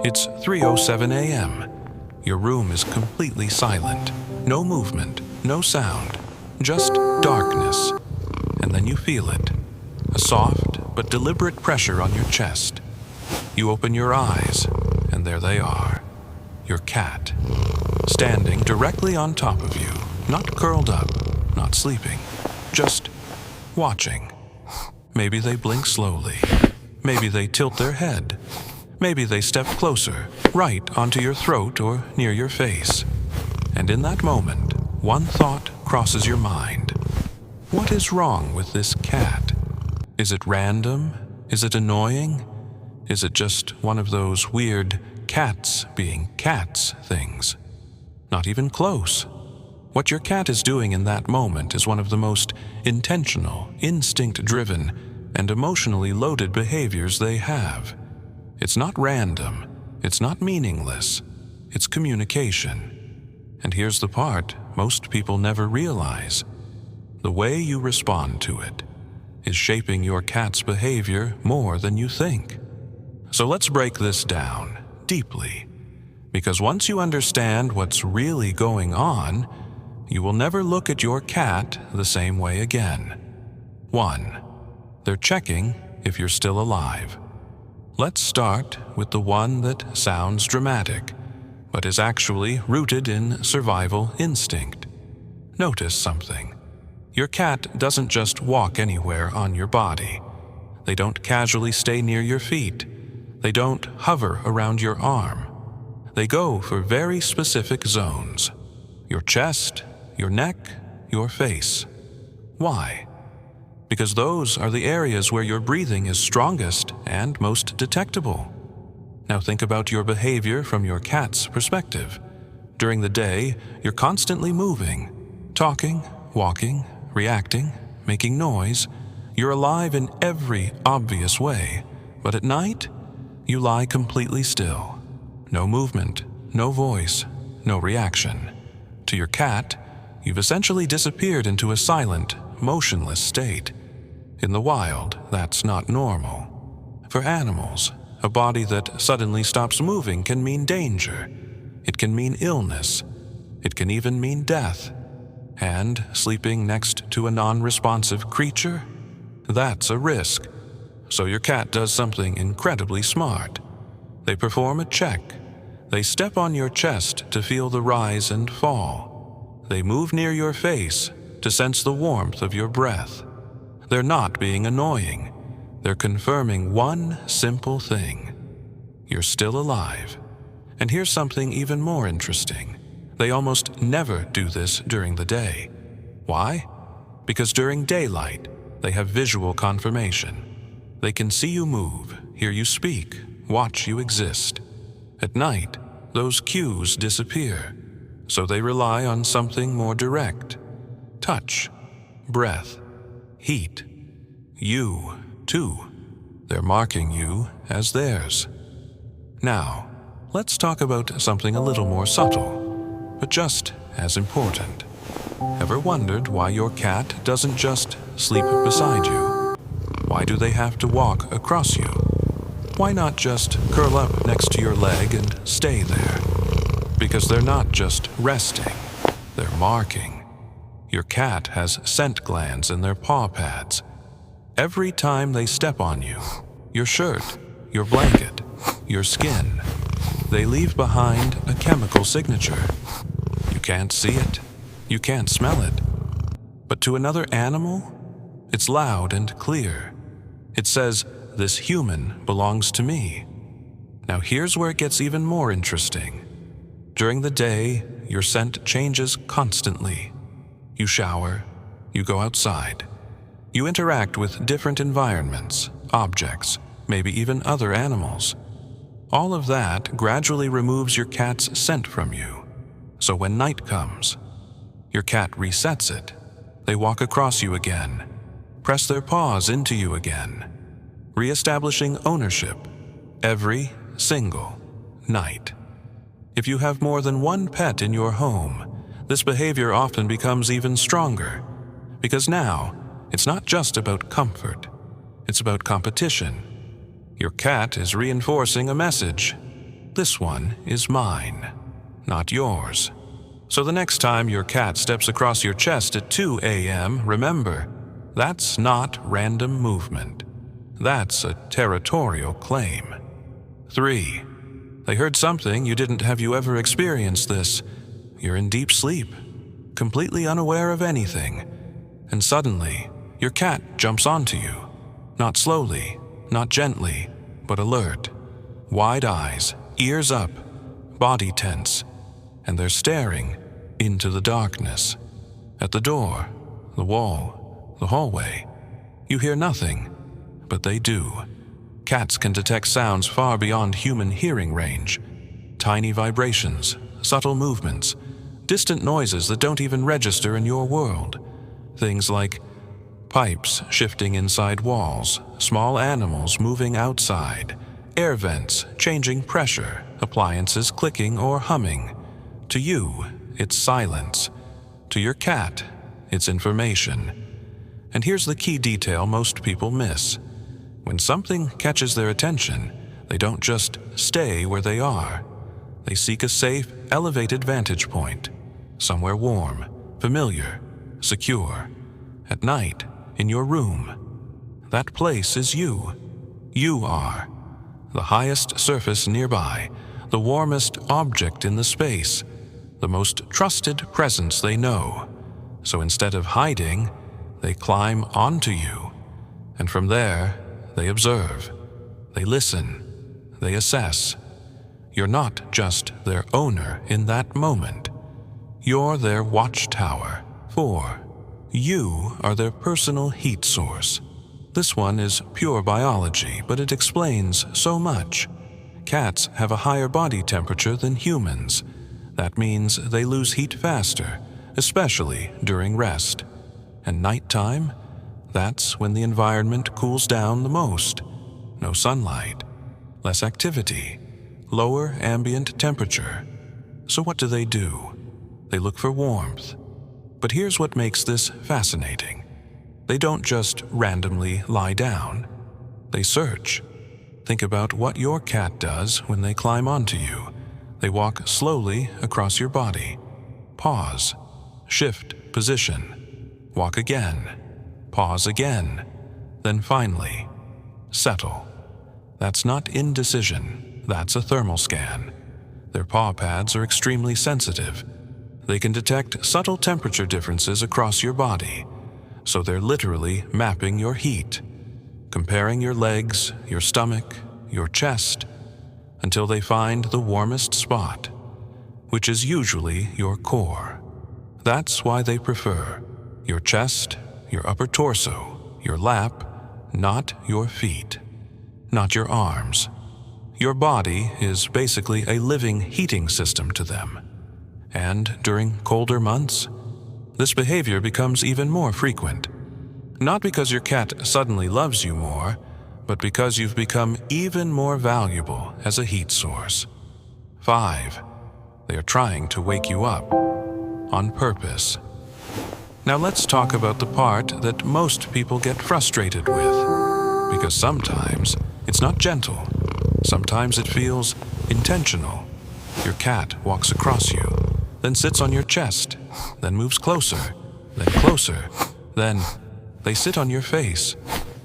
It's 3:07 a.m. Your room is completely silent. No movement, no sound, just darkness. And then you feel it. A soft but deliberate pressure on your chest. You open your eyes, and there they are. Your cat. Standing directly on top of you. Not curled up, not sleeping. Just watching. Maybe they blink slowly. Maybe they tilt their head. Maybe they step closer, right onto your throat or near your face. And in that moment, one thought crosses your mind. What is wrong with this cat? Is it random? Is it annoying? Is it just one of those weird cats being cats things? Not even close. What your cat is doing in that moment is one of the most intentional, instinct-driven, and emotionally loaded behaviors they have. It's not random. It's not meaningless. It's communication. And here's the part most people never realize. The way you respond to it is shaping your cat's behavior more than you think. So let's break this down deeply, because once you understand what's really going on, you will never look at your cat the same way again. 1. They're checking if you're still alive. Let's start with the one that sounds dramatic, but is actually rooted in survival instinct. Notice something. Your cat doesn't just walk anywhere on your body. They don't casually stay near your feet. They don't hover around your arm. They go for very specific zones. Your chest, your neck, your face. Why? Because those are the areas where your breathing is strongest and most detectable. Now think about your behavior from your cat's perspective. During the day, you're constantly moving, talking, walking, reacting, making noise. You're alive in every obvious way. But at night, you lie completely still. No movement, no voice, no reaction. To your cat, you've essentially disappeared into a silent, motionless state. In the wild, that's not normal. For animals, a body that suddenly stops moving can mean danger. It can mean illness. It can even mean death. And sleeping next to a non-responsive creature? That's a risk. So your cat does something incredibly smart. They perform a check. They step on your chest to feel the rise and fall. They move near your face to sense the warmth of your breath. They're not being annoying. They're confirming one simple thing. You're still alive. And here's something even more interesting. They almost never do this during the day. Why? Because during daylight, they have visual confirmation. They can see you move, hear you speak, watch you exist. At night, those cues disappear. So they rely on something more direct. Touch, breath, heat. You, too. They're marking you as theirs. Now, let's talk about something a little more subtle, but just as important. Ever wondered why your cat doesn't just sleep beside you? Why do they have to walk across you? Why not just curl up next to your leg and stay there? Because they're not just resting, they're marking. Your cat has scent glands in their paw pads. Every time they step on you, your shirt, your blanket, your skin, they leave behind a chemical signature. You can't see it, you can't smell it. But to another animal, it's loud and clear. It says, "This human belongs to me." Now here's where it gets even more interesting. During the day, your scent changes constantly. You shower, you go outside. You interact with different environments, objects, maybe even other animals. All of that gradually removes your cat's scent from you. So when night comes, your cat resets it. They walk across you again, press their paws into you again, reestablishing ownership every single night. If you have more than one pet in your home, this behavior often becomes even stronger, because now it's not just about comfort, it's about competition. Your cat is reinforcing a message. This one is mine, not yours. So the next time your cat steps across your chest at 2 a.m., remember, that's not random movement. That's a territorial claim. 3. They heard something you didn't. Have you ever experienced this? You're in deep sleep, completely unaware of anything, and suddenly your cat jumps onto you. Not slowly, not gently, but alert. Wide eyes, ears up, body tense, and they're staring into the darkness. At the door, the wall, the hallway. You hear nothing, but they do. Cats can detect sounds far beyond human hearing range. Tiny vibrations, subtle movements, distant noises that don't even register in your world. Things like pipes shifting inside walls, small animals moving outside, air vents changing pressure, appliances clicking or humming. To you, it's silence. To your cat, it's information. And here's the key detail most people miss. When something catches their attention, they don't just stay where they are. They seek a safe, elevated vantage point. Somewhere warm, familiar, secure. At night, in your room. That place is you. You are. The highest surface nearby, the warmest object in the space, the most trusted presence they know. So instead of hiding, they climb onto you. And from there, they observe. They listen. They assess. You're not just their owner in that moment. You're their watchtower. 4. You are their personal heat source. This one is pure biology, but it explains so much. Cats have a higher body temperature than humans. That means they lose heat faster, especially during rest. And nighttime? That's when the environment cools down the most. No sunlight, less activity, lower ambient temperature. So what do? They look for warmth. But here's what makes this fascinating. They don't just randomly lie down. They search. Think about what your cat does when they climb onto you. They walk slowly across your body. Pause. Shift position. Walk again. Pause again. Then finally, settle. That's not indecision. That's a thermal scan. Their paw pads are extremely sensitive. They can detect subtle temperature differences across your body, so they're literally mapping your heat, comparing your legs, your stomach, your chest, until they find the warmest spot, which is usually your core. That's why they prefer your chest, your upper torso, your lap, not your feet, not your arms. Your body is basically a living heating system to them. And during colder months, this behavior becomes even more frequent. Not because your cat suddenly loves you more, but because you've become even more valuable as a heat source. 5. They are trying to wake you up on purpose. Now let's talk about the part that most people get frustrated with, because sometimes it's not gentle. Sometimes it feels intentional. Your cat walks across you, then sits on your chest, then moves closer, then they sit on your face,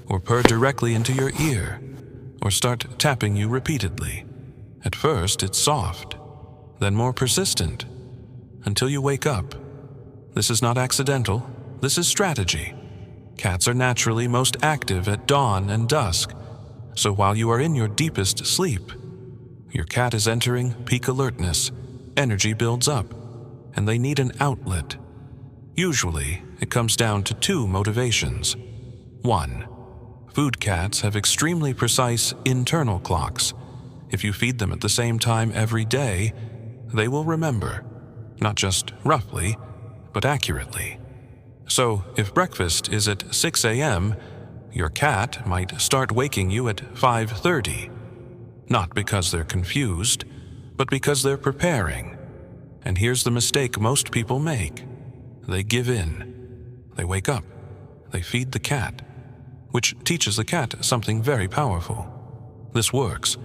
or purr directly into your ear, or start tapping you repeatedly. At first, it's soft, then more persistent, until you wake up. This is not accidental, this is strategy. Cats are naturally most active at dawn and dusk, so while you are in your deepest sleep, your cat is entering peak alertness, energy builds up, and they need an outlet. Usually, it comes down to 2 motivations. 1. Food cats have extremely precise internal clocks. If you feed them at the same time every day, they will remember, not just roughly, but accurately. So, if breakfast is at 6 a.m., your cat might start waking you at 5:30. Not because they're confused, but because they're preparing. And here's the mistake most people make. They give in. They wake up. They feed the cat, which teaches the cat something very powerful. This works,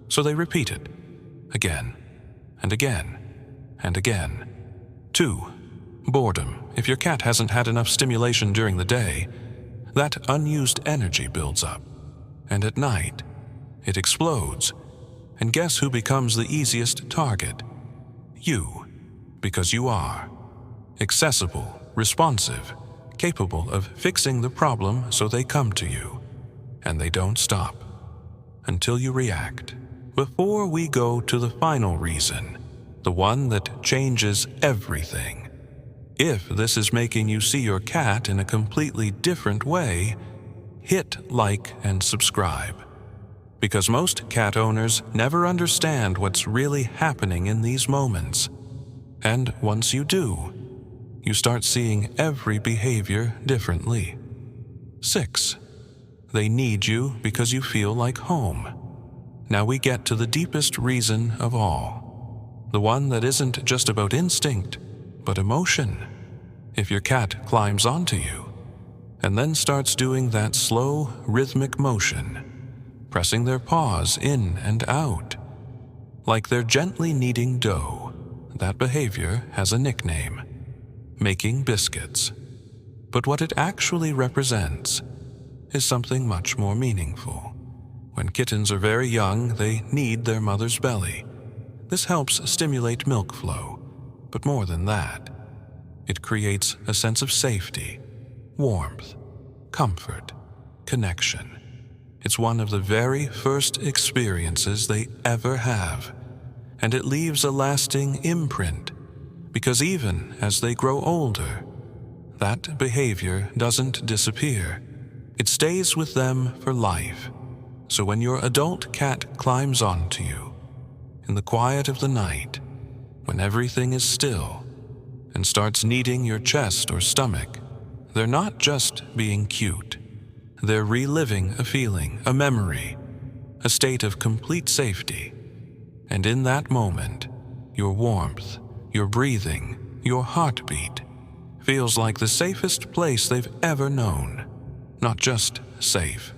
so they repeat it. again and again and again. 2. Boredom. If your cat hasn't had enough stimulation during the day, that unused energy builds up, and at night, it explodes. And guess who becomes the easiest target? You, because you are accessible, responsive, capable of fixing the problem, so they come to you, and they don't stop until you react. Before we go to the final reason, the one that changes everything, if this is making you see your cat in a completely different way, hit like and subscribe. Because most cat owners never understand what's really happening in these moments. And once you do, you start seeing every behavior differently. 6. They need you because you feel like home. Now we get to the deepest reason of all. The one that isn't just about instinct, but emotion. If your cat climbs onto you, and then starts doing that slow, rhythmic motion, pressing their paws in and out, like they're gently kneading dough, that behavior has a nickname: making biscuits. But what it actually represents is something much more meaningful. When kittens are very young, they need their mother's belly. This helps stimulate milk flow, but more than that, it creates a sense of safety, warmth, comfort, connection. It's one of the very first experiences they ever have, and it leaves a lasting imprint, because even as they grow older, that behavior doesn't disappear. It stays with them for life. So when your adult cat climbs onto you, in the quiet of the night, when everything is still, and starts kneading your chest or stomach, they're not just being cute. They're reliving a feeling, a memory, a state of complete safety. And in that moment, your warmth, your breathing, your heartbeat feels like the safest place they've ever known. Not just safe,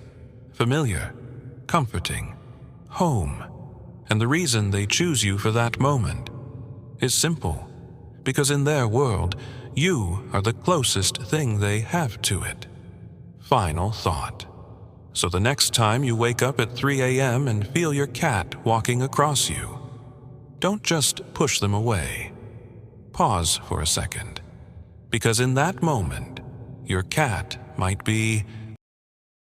familiar, comforting, home. And the reason they choose you for that moment is simple. Because in their world, you are the closest thing they have to it. Final thought. So the next time you wake up at 3 a.m. and feel your cat walking across you, don't just push them away. Pause for a second. Because in that moment, your cat might be